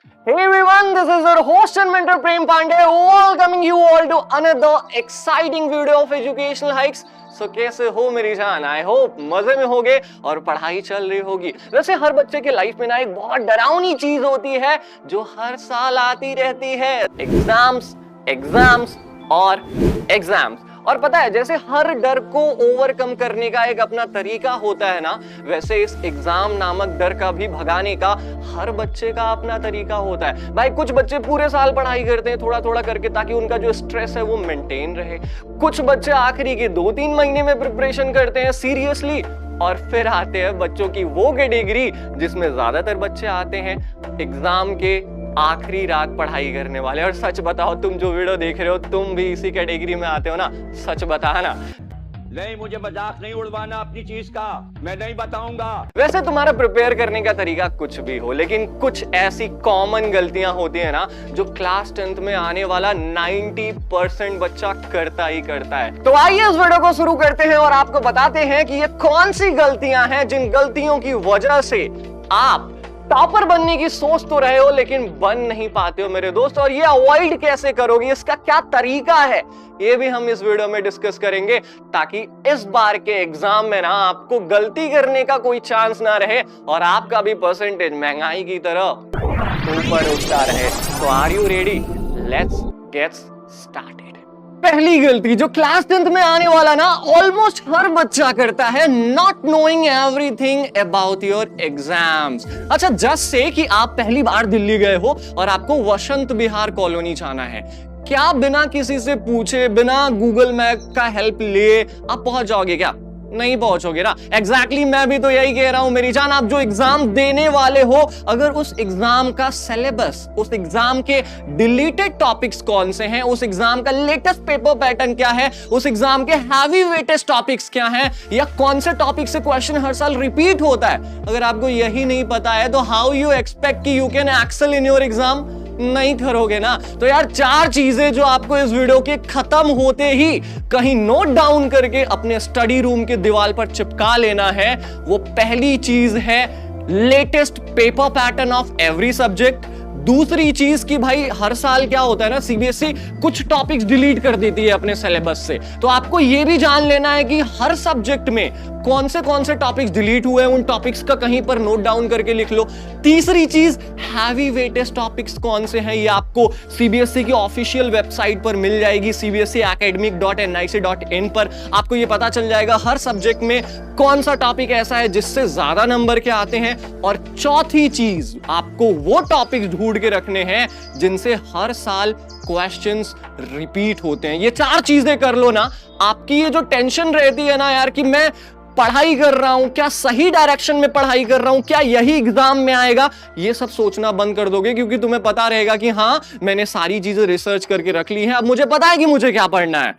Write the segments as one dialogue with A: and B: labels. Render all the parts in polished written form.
A: Hey everyone, this is your host and mentor Prem Pandey, welcoming you all to another exciting video of Educational Hikes. So कैसे हो मेरी जान? I hope मजे में होगे और पढ़ाई चल रही होगी। वैसे हर बच्चे के लाइफ में ना एक बहुत डरावनी चीज होती है जो हर साल आती रहती है, एग्जाम्स, एग्जाम्स और एग्जाम्स। और पता है, जैसे हर डर को ओवरकम करने का एक अपना तरीका होता है ना, वैसे इस एग्जाम नामक डर का भी भगाने का हर बच्चे का अपना तरीका होता है। भाई कुछ बच्चे पूरे साल पढ़ाई करते हैं थोड़ा थोड़ा करके ताकि उनका जो स्ट्रेस है वो मेंटेन रहे। कुछ बच्चे आखिरी के 2-3 महीने में प्रिपरेशन करते हैं सीरियसली। और फिर आते हैं बच्चों की वो कैटेगरी जिसमें ज्यादातर बच्चे आते हैं एग्जाम के आखिरी रात पढ़ाई करने वाले। और सच बताओ, तुम जो वीडियो देख रहे हो तुम भी इसी कैटेगरी में आते हो ना? सच बताना।
B: नहीं, मुझे मजाक नहीं उड़वाना अपनी चीज का, मैं नहीं बताऊंगा।
A: वैसे तुम्हारा प्रिपेयर करने का तरीका कुछ भी हो, लेकिन कुछ ऐसी कॉमन गलतियां होती है ना जो क्लास 10th में आने वाला 90% बच्चा करता ही करता है। तो आइए इस वीडियो को शुरू करते हैं और आपको बताते हैं कि ये कौन सी गलतियां हैं जिन गलतियों की वजह से आप टॉपर बनने की सोच तो रहे हो लेकिन बन नहीं पाते हो मेरे दोस्त। और ये अवॉइड कैसे करोगे, इसका क्या तरीका है, ये भी हम इस वीडियो में डिस्कस करेंगे ताकि इस बार के एग्जाम में ना आपको गलती करने का कोई चांस ना रहे और आपका भी परसेंटेज महंगाई की तरह ऊपर उठता रहे। तो are you ready? Let's get started. पहली गलती जो क्लास 10th में आने वाला ना ऑलमोस्ट हर बच्चा करता है, not knowing everything about your exams. अच्छा, जस्ट से कि आप पहली बार दिल्ली गए हो और आपको वसंत विहार कॉलोनी जाना है, क्या बिना किसी से पूछे, बिना गूगल मैप का हेल्प लिए आप पहुंच जाओगे? क्या नहीं पहुंचोगे ना? एग्जैक्टली मैं भी तो यही कह रहा हूं मेरी जान। आप जो एग्जाम देने वाले हो, अगर उस एग्जाम का सिलेबस, उस एग्जाम के डिलीटेड टॉपिक्स कौन से हैं, उस एग्जाम का लेटेस्ट पेपर पैटर्न क्या है, उस एग्जाम के हैवी वेटेज टॉपिक्स क्या हैं, या कौन से टॉपिक से क्वेश्चन हर साल रिपीट होता है, अगर आपको यही नहीं पता है तो हाउ यू एक्सपेक्ट कि you can excel in your exam? नहीं करोगे ना। तो यार 4 चीजें जो आपको इस वीडियो के खत्म होते ही कहीं नोट डाउन करके अपने स्टडी रूम के दीवार पर चिपका लेना है। वो पहली चीज है latest paper pattern of every subject. दूसरी चीज कि भाई हर साल क्या होता है ना, सीबीएसई कुछ टॉपिक्स डिलीट कर देती है अपने सिलेबस से, तो आपको यह भी जान लेना है कि हर सब्जेक्ट में कौन से टॉपिक्स डिलीट हुए हैं, उन टॉपिक्स का कहीं पर नोट डाउन करके लिख लो। तीसरी चीज, हैवी वेटेज टॉपिक्स कौन से हैं, ये आपको सीबीएसई की ऑफिशियल वेबसाइट पर मिल जाएगी, cbseacademic.nic.in पर आपको ये पता चल जाएगा हर सब्जेक्ट में कौन सा टॉपिक ऐसा है जिससे ज्यादा नंबर के आते हैं। और चौथी चीज, आपको वो टॉपिक्स ढूंढ के रखने हैं जिनसे हर साल क्वेश्चंस रिपीट होते हैं। ये 4 चीजें कर लो ना, आपकी ये जो टेंशन रहती है ना यार कि मैं पढ़ाई कर रहा हूं, क्या सही डायरेक्शन में पढ़ाई कर रहा हूं, क्या यही एग्जाम में आएगा, ये सब सोचना बंद कर दोगे, क्योंकि तुम्हें पता रहेगा कि हाँ मैंने सारी चीजें रिसर्च करके रख ली हैं, अब मुझे पता है कि मुझे क्या पढ़ना है।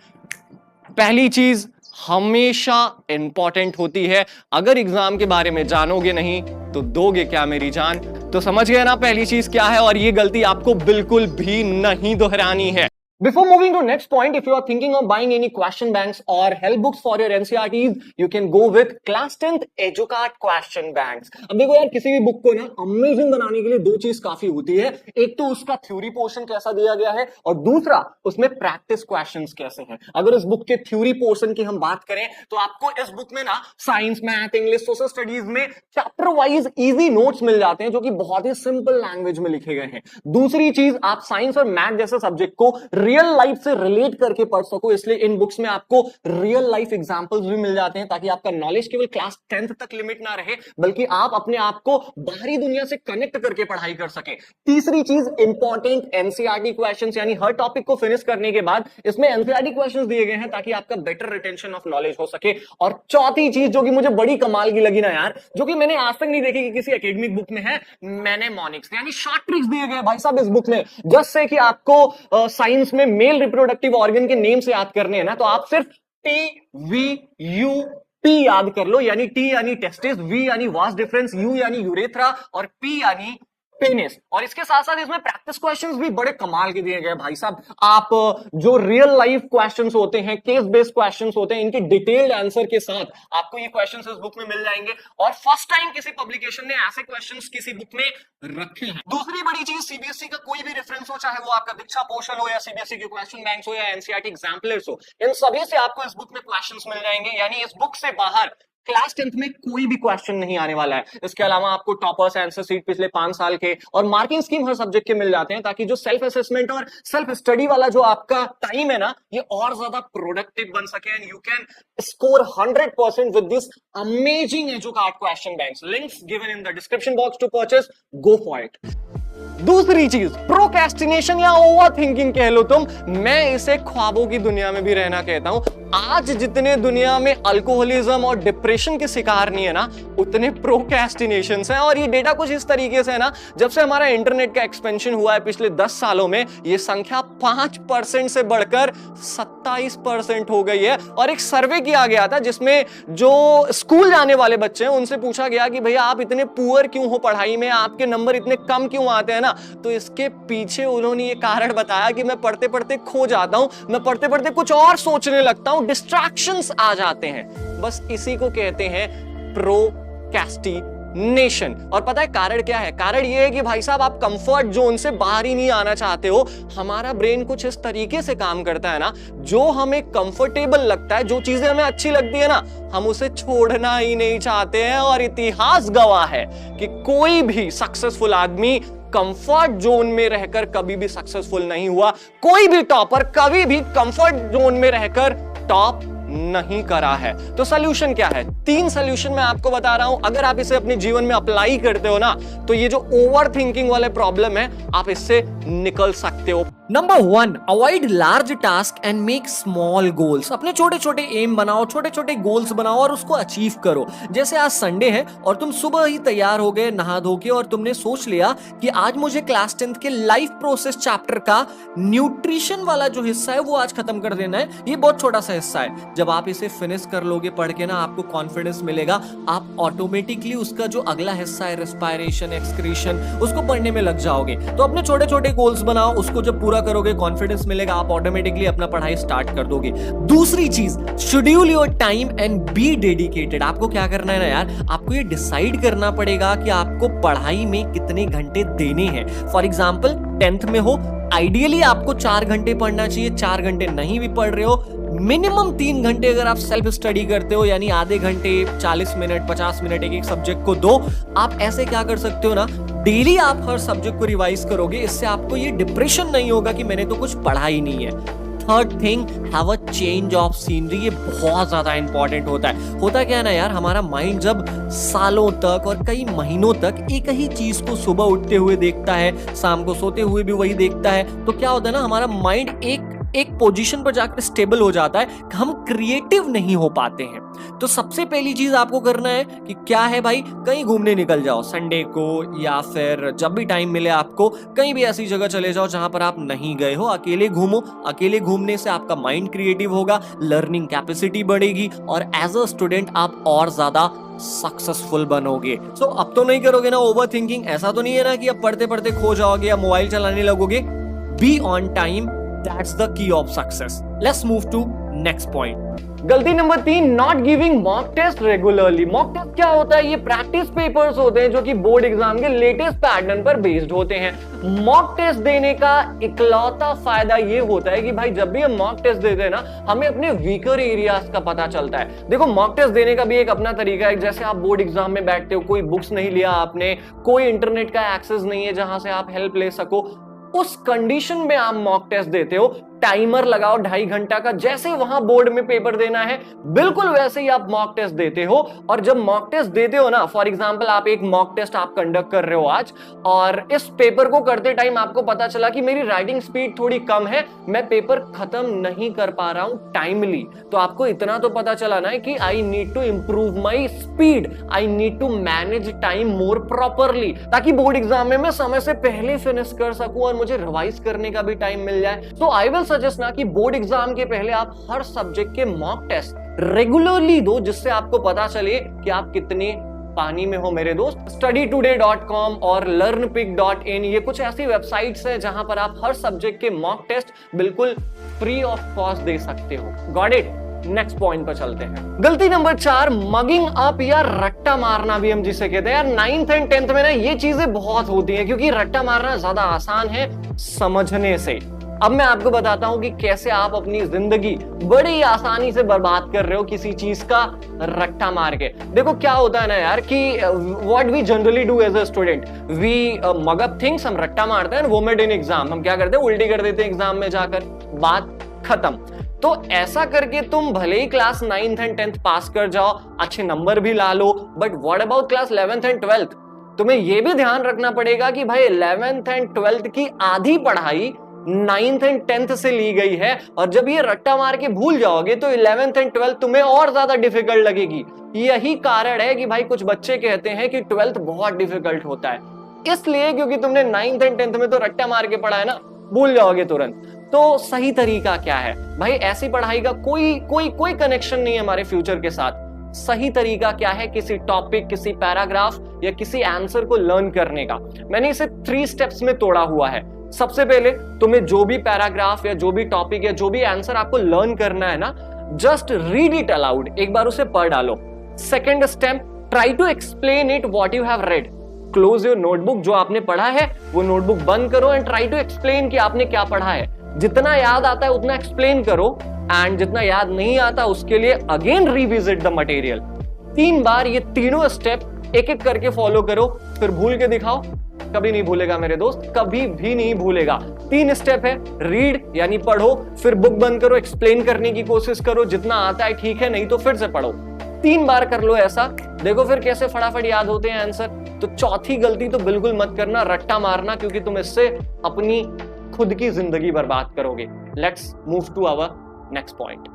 A: पहली चीज हमेशा इंपॉर्टेंट होती है, अगर एग्जाम के बारे में जानोगे नहीं तो दोगे क्या मेरी जान? तो समझ गए ना पहली चीज क्या है, और ये गलती आपको बिल्कुल भी नहीं दोहरानी है। Before moving to next point, if you are thinking of buying any question banks or help books for your NCERTs, you can go with Class 10th EduCart Question Banks. अब देखो यार, किसी भी बुक को ना अमेजिंग बनाने के लिए 2 चीज काफी होती है। एक तो उसका थ्योरी पोर्शन कैसा दिया गया है, और दूसरा उसमें प्रैक्टिस क्वेश्चंस कैसे हैं। अगर इस बुक के थ्योरी पोर्शन की हम बात करें तो आपको इस बुक में ना science, math, English, social studies में चैप्टर वाइज इजी नोट्स मिल जाते हैं जो कि बहुत ही सिंपल लैंग्वेज में लिखे गए हैं। दूसरी चीज, आप साइंस और मैथ जैसे सब्जेक्ट को रियल लाइफ से रिलेट करके पढ़ सको, इसलिए इन बुक्स में आपको रियल लाइफ एग्जांपल्स भी मिल जाते हैं ताकि आपका नॉलेज केवल क्लास 10th तक लिमिट ना रहे, बल्कि आप अपने आप को बाहरी दुनिया से कनेक्ट करके पढ़ाई कर सके। तीसरी चीज, इंपॉर्टेंट एनसीईआरटी क्वेश्चंस, यानी हर टॉपिक को फिनिश करने के बाद इसमें एनसीईआरटी क्वेश्चंस दिए गए हैं ताकि आपका बेटर रिटेंशन ऑफ नॉलेज हो सके। और चौथी चीज जो कि मुझे बड़ी कमाल की लगी ना यार, जो कि मैंने आज तक नहीं देखी कि किसी एकेडमिक बुक में है, मैनेमोनिक्स, यानी शॉर्ट ट्रिक्स दिए गए भाई साहब इस बुक में। जस्ट से कि आपको साइंस में मेल रिप्रोडक्टिव ऑर्गन के नेम से याद करने हैं ना, तो आप सिर्फ TVUP याद कर लो, यानी T यानी टेस्टिस, V यानी वास डिफरेंस, U यानी यूरेथ्रा और P यानी पेनिस। और इसके साथ साथ इसमें प्रैक्टिस क्वेश्चंस भी बड़े कमाल के दिए गए भाई साहब। आप जो रियल लाइफ क्वेश्चंस होते हैं, केस बेस्ड क्वेश्चंस होते हैं, इनके डिटेल्ड आंसर के साथ आपको ये क्वेश्चंस इस बुक में मिल जाएंगे। और फर्स्ट टाइम किसी पब्लिकेशन ने ऐसे क्वेश्चंस किसी बुक में रखे हैं। दूसरी बड़ी चीज, सीबीएसई का कोई भी रेफरेंस हो, चाहे वो आपका दीक्षा पोर्शन हो या सीबीएसई के क्वेश्चन बैंक हो या एनसीईआरटी एग्जाम्पलर्स हो, इन सभी से आपको इस बुक में क्वेश्चंस मिल जाएंगे। यानी इस बुक से बाहर क्लास 10th में कोई भी क्वेश्चन नहीं आने वाला है। इसके अलावा आपको टॉपर्स आंसर शीट पिछले 5 साल के और मार्किंग स्कीम हर सब्जेक्ट के मिल जाते हैं, ताकि जो सेल्फ असेसमेंट और सेल्फ स्टडी वाला जो आपका टाइम है ना, ये और ज्यादा प्रोडक्टिव बन सके and you can score 100% with this amazing Educart question banks. Links given in the description box to purchase, go for it. दूसरी चीज, प्रोक्रेस्टिनेशन या ओवर थिंकिंग कह लो तुम, मैं इसे ख्वाबों की दुनिया में भी रहना कहता हूं। आज जितने दुनिया में अल्कोहलिज्म और डिप्रेशन के शिकार नहीं है ना, उतने प्रोक्रेस्टिनेशन हैं। और ये डेटा कुछ इस तरीके से है ना, जब से हमारा इंटरनेट का एक्सपेंशन हुआ है पिछले 10 सालों में, ये संख्या 5% से बढ़कर 27% हो गई है। और एक सर्वे किया गया था जिसमें जो स्कूल जाने वाले बच्चे हैं उनसे पूछा गया कि भैया आप इतने पुअर क्यों हो पढ़ाई में, आपके नंबर इतने कम क्यों आते हैं ना। तो इसके पीछे उन्होंने ये कारण बताया कि मैं पढ़ते पढ़ते खो जाता हूं, मैं पढ़ते पढ़ते कुछ और सोचने लगता हूं, डिस्ट्रैक्शंस आ जाते हैं। बस इसी को कहते हैं प्रोक्रेस्टिनेशन। और पता है कारण क्या है? कारण यह है कि भाई साहब आप कंफर्ट जोन से बाहर ही नहीं आना चाहते हो। हमारा ब्रेन कुछ इस तरीके से काम करता है ना, जो हमें कंफर्टेबल लगता है, जो चीजें हमें अच्छी लगती है ना, हम उसे छोड़ना ही नहीं चाहते हैं। और इतिहास गवाह है कि कोई भी सक्सेसफुल आदमी कंफर्ट जोन में रहकर कभी भी सक्सेसफुल नहीं हुआ। कोई भी टॉपर कभी भी कंफर्ट जोन में रहकर टॉप नहीं करा है। तो सॉल्यूशन क्या है? 3 सॉल्यूशन मैं आपको बता रहा हूं। अगर आप इसे अपने जीवन में अप्लाई करते हो ना, तो ये जो ओवर थिंकिंग वाले प्रॉब्लम है, आप इससे निकल सकते हो।
C: Number 1, avoid large task and make small goals. अपने छोटे छोटे एम बनाओ, छोटे छोटे गोल्स बनाओ और उसको अचीव करो। जैसे आज संडे है और तुम सुबह ही तैयार हो गए नहा धो के, और तुमने सोच लिया कि आज मुझे क्लास 10th के लाइफ प्रोसेस चैप्टर का न्यूट्रिशन वाला जो हिस्सा है वो आज खत्म कर देना है। ये बहुत छोटा सा हिस्सा है। जब आप इसे फिनिश कर लोगे पढ़ के ना, आपको कॉन्फिडेंस मिलेगा। आप ऑटोमेटिकली उसका जो अगला हिस्सा है, रेस्पिरेशन, एक्सक्रीशन, उसको पढ़ने में लग जाओगे। तो अपने छोटे छोटे गोल्स बनाओ, उसको जब पूरा करोगे कॉन्फिडेंस मिलेगा, आप ऑटोमेटिकली अपना पढ़ाई स्टार्ट कर दोगे। दूसरी चीज, schedule your time and be dedicated. आपको क्या करना है ना यार, आपको ये डिसाइड करना पड़ेगा कि आपको पढ़ाई में कितने घंटे देने हैं। फॉर एग्जाम्पल 10th में हो, आइडियली आपको 4 घंटे पढ़ना चाहिए। 4 घंटे नहीं भी पढ़ रहे हो, मिनिमम 3 घंटे अगर आप सेल्फ स्टडी करते हो, यानी आधे घंटे, 40 मिनट, 50 मिनट एक एक सब्जेक्ट को दो। आप ऐसे क्या कर सकते हो ना, डेली आप हर सब्जेक्ट को रिवाइज करोगे। इससे आपको ये डिप्रेशन नहीं होगा कि मैंने तो कुछ पढ़ा ही नहीं है। Third thing, have a change of scenery. ये बहुत ज्यादा इंपॉर्टेंट होता है। होता क्या है ना यार, हमारा माइंड जब सालों तक और कई महीनों तक एक ही चीज को सुबह उठते हुए देखता है, शाम को सोते हुए भी वही देखता है, तो क्या होता है ना, हमारा माइंड एक पोजीशन पर जाकर स्टेबल हो जाता है, हम क्रिएटिव नहीं हो पाते हैं। तो सबसे पहली चीज आपको करना है कि क्या है भाई, कहीं घूमने निकल जाओ संडे को, या फिर जब भी टाइम मिले आपको, कहीं भी ऐसी जगह चले जाओ जहां पर आप नहीं गए हो। अकेले घूमो। अकेले घूमने से आपका माइंड क्रिएटिव होगा, लर्निंग कैपेसिटी बढ़ेगी और एज अ स्टूडेंट आप और ज्यादा सक्सेसफुल बनोगे। सो अब तो नहीं करोगे ना ओवर थिंकिंग। ऐसा तो नहीं है ना कि अब पढ़ते पढ़ते खो जाओगे या मोबाइल चलाने लगोगे। Be on time, that's the key of success. Let's move to next point.
A: गलती number 3, not giving mock test regularly. Mock test क्या होता है? ये प्रैक्टिस पेपर्स होते हैं जो कि बोर्ड एग्जाम के लेटेस्ट पैटर्न पर बेस्ड होते हैं। मॉक टेस्ट देने का इकलौता फायदा ये होता है कि भाई जब भी हम मॉक टेस्ट देते हैं ना, हमें अपने वीकर एरियाज का पता चलता है। देखो, मॉक टेस्ट देने का भी एक अपना तरीका है। जैसे आप बोर्ड एग्जाम में बैठते हो, कोई बुक्स नहीं लिया आपने, कोई इंटरनेट का एक्सेस नहीं है जहां से आप हेल्प ले सको, उस कंडीशन में आप मॉक टेस्ट देते हो। टाइमर लगाओ 2.5 घंटा का, जैसे वहां बोर्ड में पेपर देना है बिल्कुल वैसे ही आप मॉक टेस्ट देते हो। और जब मॉक टेस्ट देते हो ना, फॉर एग्जांपल आप एक मॉक टेस्ट आप कंडक्ट कर रहे हो आज, और इस पेपर को करते टाइम आपको पता चला कि मेरी राइटिंग स्पीड थोड़ी कम है, मैं पेपर खत्म नहीं कर पा रहा हूं टाइमली, तो आपको इतना तो पता चला ना कि I need to improve my speed, I need to manage time more properly, ताकि बोर्ड एग्जाम में मैं समय से पहले फिनिश कर सकूं और मुझे रिवाइज करने का भी टाइम मिल जाए। तो आई विल सजेस्ट ना कि बोर्ड एग्जाम के पहले आप हर सब्जेक्ट के मॉक टेस्ट रेगुलरली दो, जिससे आपको पता चले कि आप कितने पानी में हो मेरे दोस्त। studytoday.com और learnpic.in ये कुछ ऐसी वेबसाइट्स है जहां पर आप हर सब्जेक्ट के मॉक टेस्ट बिल्कुल फ्री ऑफ कॉस्ट दे सकते हो। Got it? नेक्स्ट पॉइंट पर चलते हैं। गलती नंबर 4, मगिंग अप या रट्टा मारना भी हम जिसे कहते हैं। यार 9th and 10th में ना ये चीजें बहुत होती हैं, क्योंकि रट्टा मारना ज्यादा आसान है समझने से। अब मैं आपको बताता हूं कि कैसे आप अपनी जिंदगी बड़ी आसानी से बर्बाद कर रहे हो किसी चीज का रट्टा मार के। देखो क्या होता है ना यार कि what we generally do as a student, we mug up things, हम रट्टा मारते हैं, वोमिट इन एग्जाम। हम क्या करते हैं, उल्टी कर देते हैं एग्जाम में जाकर, बात खत्म। तो ऐसा करके तुम भले ही क्लास 9th and 10th पास कर जाओ, अच्छे नंबर भी ला लो, but what about class 11th and 12th? तुम्हें यह भी ध्यान रखना पड़ेगा कि भाई 11th and 12th की आधी पढ़ाई 9th and 10th से ली गई है, और जब ये रट्टा मार के भूल जाओगे तो 11th and 12th तुम्हें और ज्यादा डिफिकल्ट लगेगी। यही कारण है कि भाई कुछ बच्चे कहते हैं कि 12th बहुत डिफिकल्ट होता है, इसलिए क्योंकि तुमने 9th and 10th में तो रट्टा मार के पढ़ा है ना, भूल जाओगे तुरंत। तो सही तरीका क्या है भाई? ऐसी पढ़ाई का कोई कनेक्शन नहीं है हमारे फ्यूचर के साथ। सही तरीका क्या है किसी टॉपिक, किसी पैराग्राफ या किसी आंसर को लर्न करने का? मैंने इसे 3 स्टेप्स में तोड़ा हुआ है। सबसे पहले तुम्हें जो भी पैराग्राफ या जो भी टॉपिक या जो भी आंसर आपको लर्न करना है ना, जस्ट रीड इट अलाउड, एक बार उसे पढ़ डालो। Second step, try to explain it what you have read. Close your notebook, जो आपने पढ़ा है वो नोटबुक बंद करो एंड ट्राई टू एक्सप्लेन कि आपने क्या पढ़ा है। जितना याद आता है उतना एक्सप्लेन करो, एंड जितना याद नहीं आता उसके लिए अगेन रिविजिट द मटेरियल। 3 बार ये तीनों स्टेप एक एक करके फॉलो करो, फिर भूल के दिखाओ, कभी नहीं भूलेगा मेरे दोस्त, कभी भी नहीं भूलेगा। 3 स्टेप है, रीड यानी पढ़ो, फिर बुक बंद करो, एक्सप्लेन करने की कोशिश करो, जितना आता है ठीक है, नहीं तो फिर से पढ़ो। 3 बार कर लो ऐसा, देखो फिर कैसे फटाफट याद होते हैं आंसर। तो चौथी गलती तो बिल्कुल मत करना, रट्टा मारना, क्योंकि तुम इससे अपनी खुद की जिंदगी बर्बाद करोगे। Let's move to our next point.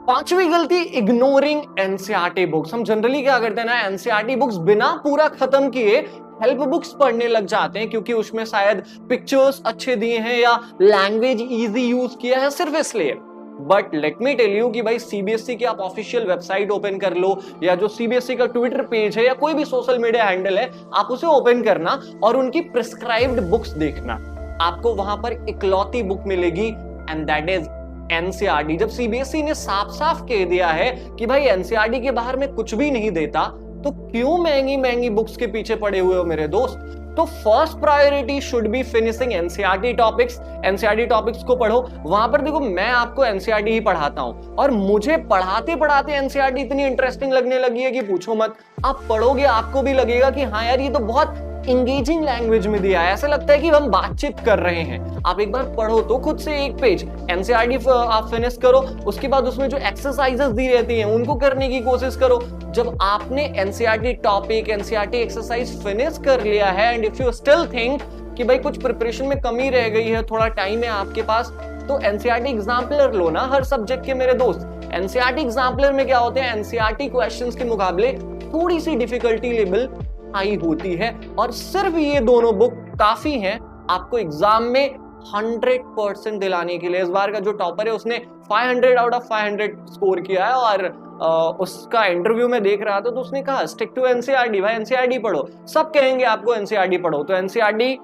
A: 5वीं गलती, इग्नोरिंग एनसीईआरटी बुक्स। हम जनरली क्या करते हैं ना, एनसीईआरटी बुक्स बिना पूरा खत्म किए हेल्प बुक्स पढ़ने लग जाते हैं, क्योंकि उसमें शायद पिक्चर्स अच्छे दिए हैं या लैंग्वेज इजी यूज किया है, सिर्फ इसलिए। But let me tell you कि भाई सीबीएसई की आप ऑफिशियल वेबसाइट ओपन कर लो, या जो सीबीएसई का ट्विटर पेज है या कोई भी सोशल मीडिया हैंडल है, आप उसे ओपन करना और उनकी प्रिस्क्राइब्ड बुक्स देखना। आपको वहां पर इकलौती बुक मिलेगी, एंड दैट इज एनसीईआरटी। जब सीबीएसई ने साफ साफ कह दिया है कि भाई एनसीईआरटी के बाहर में कुछ भी नहीं देता, तो क्यों महंगी महंगी बुक्स के पीछे पड़े हुए हो मेरे दोस्त? तो first priority should be finishing NCERT topics. NCERT topics को पढ़ो। वहां पर देखो, मैं आपको एनसीईआरटी ही पढ़ाता हूं, और मुझे पढ़ाते पढ़ाते एनसीईआरटी इतनी इंटरेस्टिंग लगने लगी है कि पूछो मत। आप पढ़ोगे आपको भी लगेगा कि हाँ यार, ये तो बहुत इंगेजिंग लैंग्वेज में दिया है, ऐसा लगता है कि हम बातचीत कर रहे हैं। आप एक बार पढ़ो तो खुद से एक पेज एनसीईआरटी आप फिनिश करो, उसके बाद उसमें जो एक्सरसाइजेस दी रहती हैं उनको करने की कोशिश करो। जब आपने NCERT topic, NCERT exercise finish कर लिया है, and if you still think कि भाई कुछ प्रिपरेशन में कमी रह गई है, थोड़ा टाइम है आपके पास, तो एनसीईआरटी एग्जाम्पलर लो ना हर सब्जेक्ट के मेरे दोस्त। एनसीईआरटी एग्जाम्पलर में क्या होते हैं, एनसीईआरटी क्वेश्चंस के मुकाबले थोड़ी सी डिफिकल्टी लेवल हाई होती है, और सिर्फ ये दोनों बुक काफी हैं आपको एग्जाम में 100% दिलाने के लिए। इस बार का जो टॉपर है उसने 500 आउट ऑफ 500 स्कोर किया है, और उसका इंटरव्यू में देख रहा था तो उसने कहा स्टिक टू एनसीईआरटी, भाई एनसीईआरटी पढ़ो। सब कहेंगे आपको एनसीईआरटी पढ़ो, तो एनसीईआरटी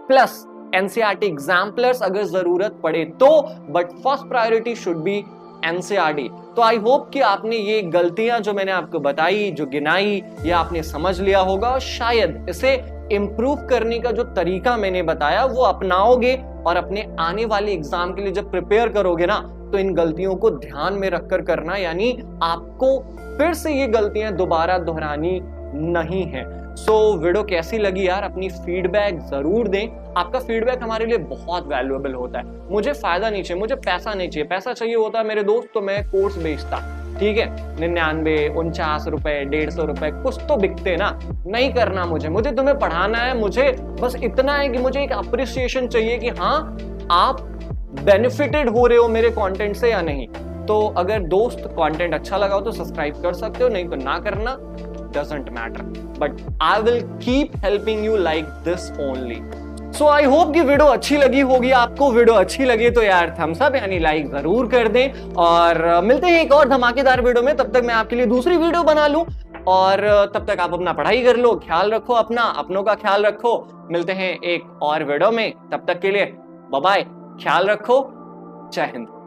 A: प्लस एनसीईआरटी एग्जाम्पलर्स अगर जरूरत पड़े तो, but first priority should be NCERT. तो आई होप कि आपने ये गलतियां जो मैंने आपको बताई, जो गिनाई, ये आपने समझ लिया होगा, और शायद इसे इंप्रूव करने का जो तरीका मैंने बताया वो अपनाओगे, और अपने आने वाले एग्जाम के लिए जब प्रिपेयर करोगे ना, तो इन गलतियों को ध्यान में रखकर करना, यानी आपको फिर से ये गलतियां दोबारा दोहरानी नहीं है। सो वीडियो कैसी लगी यार, अपनी फीडबैक जरूर दें। आपका फीडबैक हमारे लिए बहुत वैल्यूएबल होता है। मुझे फायदा नहीं चाहिए, मुझे पैसा नहीं चाहिए। पैसा चाहिए होता मेरे दोस्त तो मैं कोर्स बेचता, ठीक है, 99, 49 रुपए, 150 रुपए, कुछ तो बिकते ना। नहीं करना मुझे तुम्हें पढ़ाना है। मुझे बस इतना है कि मुझे एक अप्रिसिएशन चाहिए कि हाँ आप बेनिफिटेड हो रहे हो मेरे कंटेंट से या नहीं। तो अगर दोस्त कंटेंट अच्छा लगा हो तो सब्सक्राइब कर सकते हो, नहीं तो ना करना, doesn't matter, but I will keep helping you like this only. So I hope कि वीडियो अच्छी लगी होगी आपको। वीडियो अच्छी लगी तो यार थम्स अप यानी लाइक जरूर कर दें, और मिलते हैं एक और धमाकेदार वीडियो में। तब तक मैं आपके लिए दूसरी वीडियो बना लूं और तब तक आप अपना पढ़ाई कर लो, ख्याल रखो अपना, अपनों का ख्याल रखो। मिलते हैं एक और वीडियो में, तब तक के लिए बाय बाय, ख्याल रखो, जय हिंद।